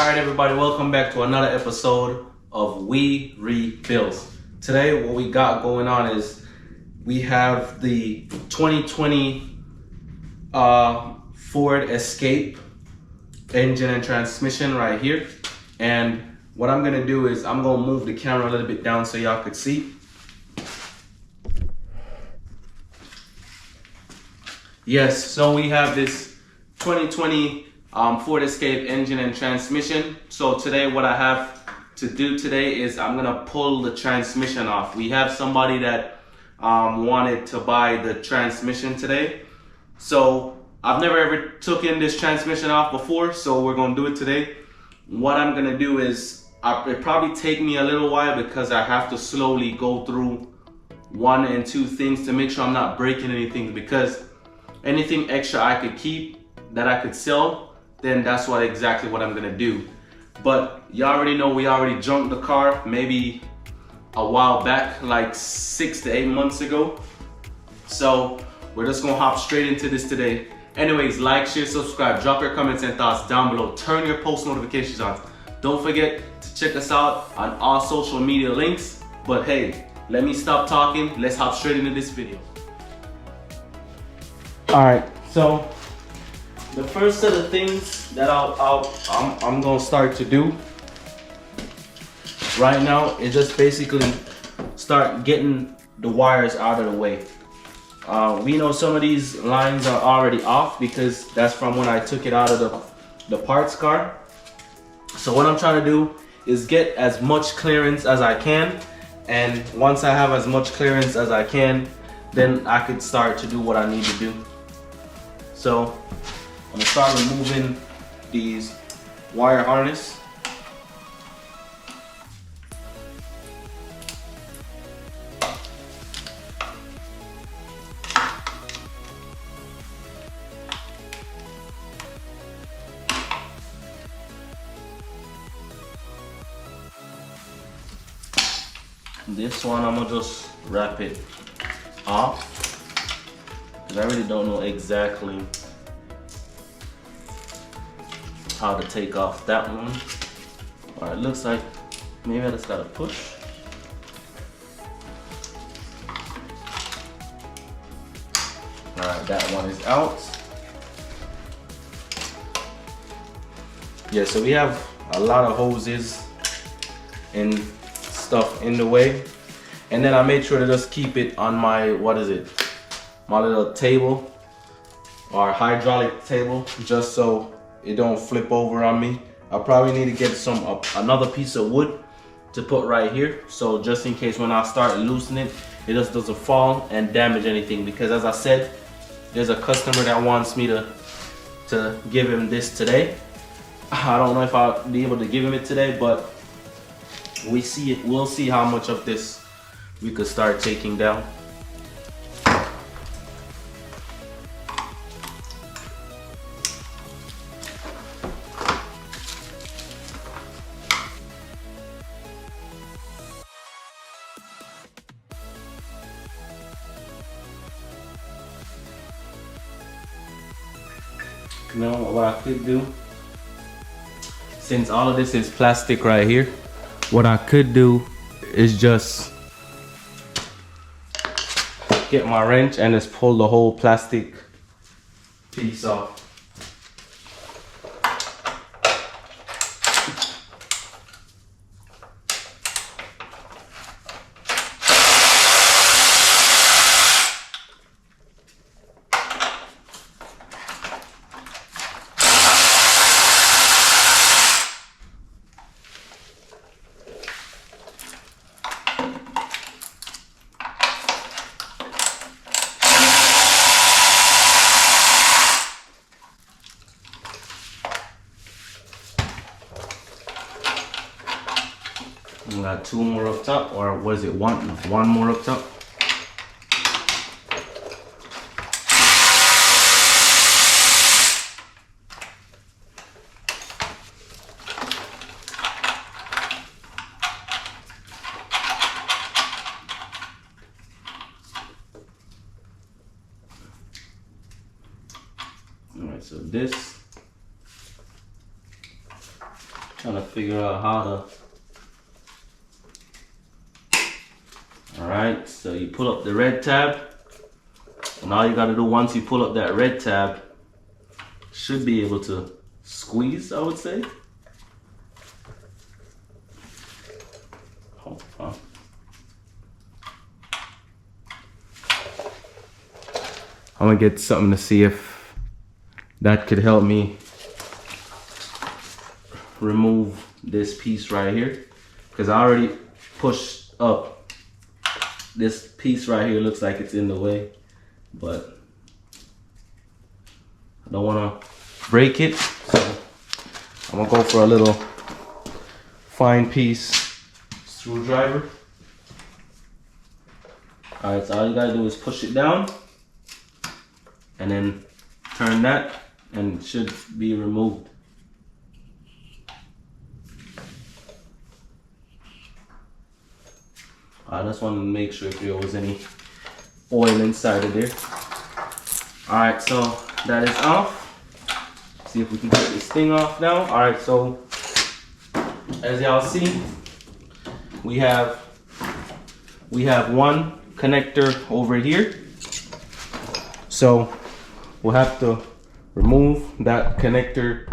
Alright everybody, welcome back to another episode of We Rebuildz. Today what we got going on is we have the 2020 Ford Escape engine and transmission right here. And what I'm gonna do is I'm gonna move the camera a little bit down so y'all could see. Yes, so we have this 2020 Ford Escape engine and transmission. So today what I have to do today is I'm gonna pull the transmission off. We have somebody that wanted to buy the transmission today. So I've never ever taken this transmission off before, so we're gonna do it today. What I'm gonna do is, it probably take me a little while because I have to slowly go through one and two things to make sure I'm not breaking anything, because anything extra I could keep that I could sell, then that's exactly what I'm gonna do. But you already know we already junked the car maybe a while back, like 6 to 8 months ago. So we're just gonna hop straight into this today. Anyways, like, share, subscribe, drop your comments and thoughts down below. Turn your post notifications on. Don't forget to check us out on all social media links. But hey, let me stop talking. Let's hop straight into this video. All right, so the first set of things that I'm gonna start to do right now is just basically start getting the wires out of the way. We know some of these lines are already off because that's from when I took it out of the parts car. So what I'm trying to do is get as much clearance as I can, and once I have as much clearance as I can, then I could start to do what I need to do. So I'm gonna start removing these wire harness. This one I'm gonna just wrap it off because I really don't know exactly how to take off that one. All right, looks like maybe I just gotta push. All right, that one is out. Yeah, so we have a lot of hoses and stuff in the way, and then I made sure to just keep it on my, my little table or hydraulic table, just so it don't flip over on me. I probably need to get another piece of wood to put right here, so just in case when I start loosening it, it just doesn't fall and damage anything. Because as I said, there's a customer that wants me to give him this today. I don't know if I'll be able to give him it today, but we'll see how much of this we could start taking down. Now what I could do, since all of this is plastic right here, what I could do is just get my wrench and just pull the whole plastic piece off. We got two more up top, or was it one more up top? All right, so this trying to figure out how to. Alright, so you pull up the red tab. And all you gotta do once you pull up that red tab, should be able to squeeze, I would say. Hold on. I'm gonna get something to see if that could help me remove this piece right here, because I already pushed up. This piece right here looks like it's in the way, but I don't want to break it, so I'm gonna go for a little fine piece screwdriver. Alright, so all you gotta do is push it down and then turn that, and it should be removed. I just want to make sure if there was any oil inside of there. Alright, so that is off. See if we can get this thing off now. Alright, so as y'all see, we have one connector over here. So we'll have to remove that connector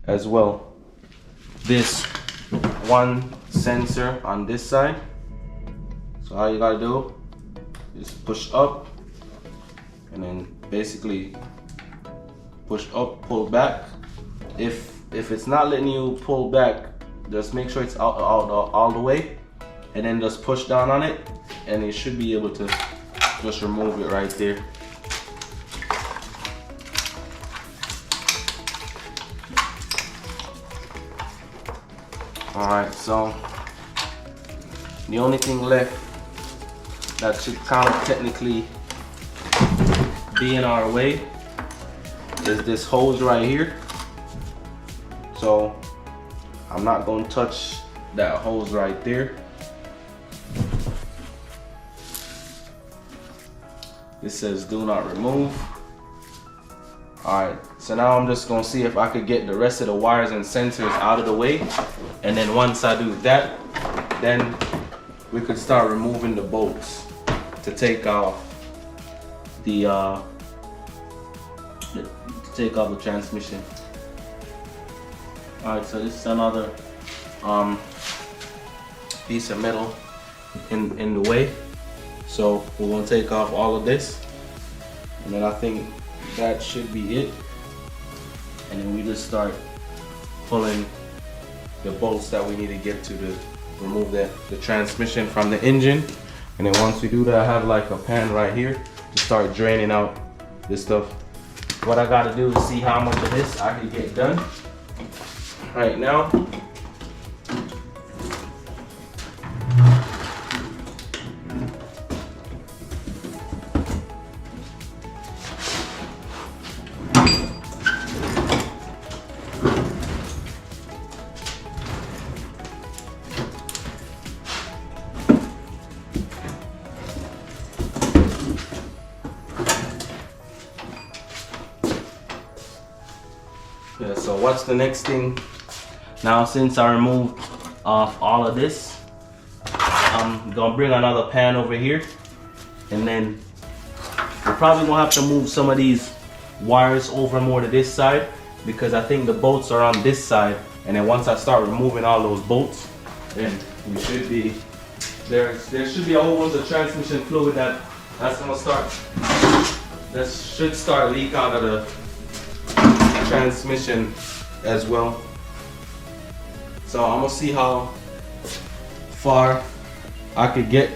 as well. This one sensor on this side. So all you gotta do is push up and then basically push up, pull back. If it's not letting you pull back, just make sure it's out all the way, and then just push down on it, and you should be able to just remove it right there. Alright, so the only thing left that should kind of technically be in our way is this hose right here. So I'm not going to touch that hose right there. This says do not remove. Alright, so now I'm just going to see if I could get the rest of the wires and sensors out of the way, and then once I do that, then we could start removing the bolts to take off the transmission. Alright, so this is another piece of metal in the way. So we're gonna take off all of this, and then I think that should be it. And then we just start pulling the bolts that we need to get to remove the transmission from the engine. And then once we do that, I have like a pan right here to start draining out this stuff. What I gotta do is see how much of this I can get done right now. Yeah, so what's the next thing? Now, since I removed all of this, I'm gonna bring another pan over here, and then we're probably gonna have to move some of these wires over more to this side, because I think the bolts are on this side. And then once I start removing all those bolts, then we should be there should be a whole bunch of transmission fluid that's gonna start, that should start leak out of the transmission as well. So I'm gonna see how far I could get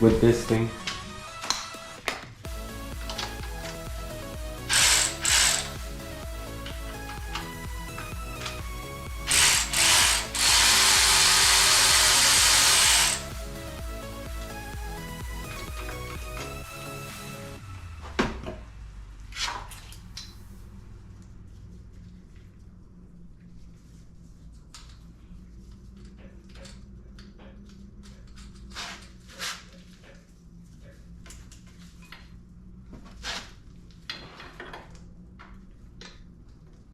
with this thing.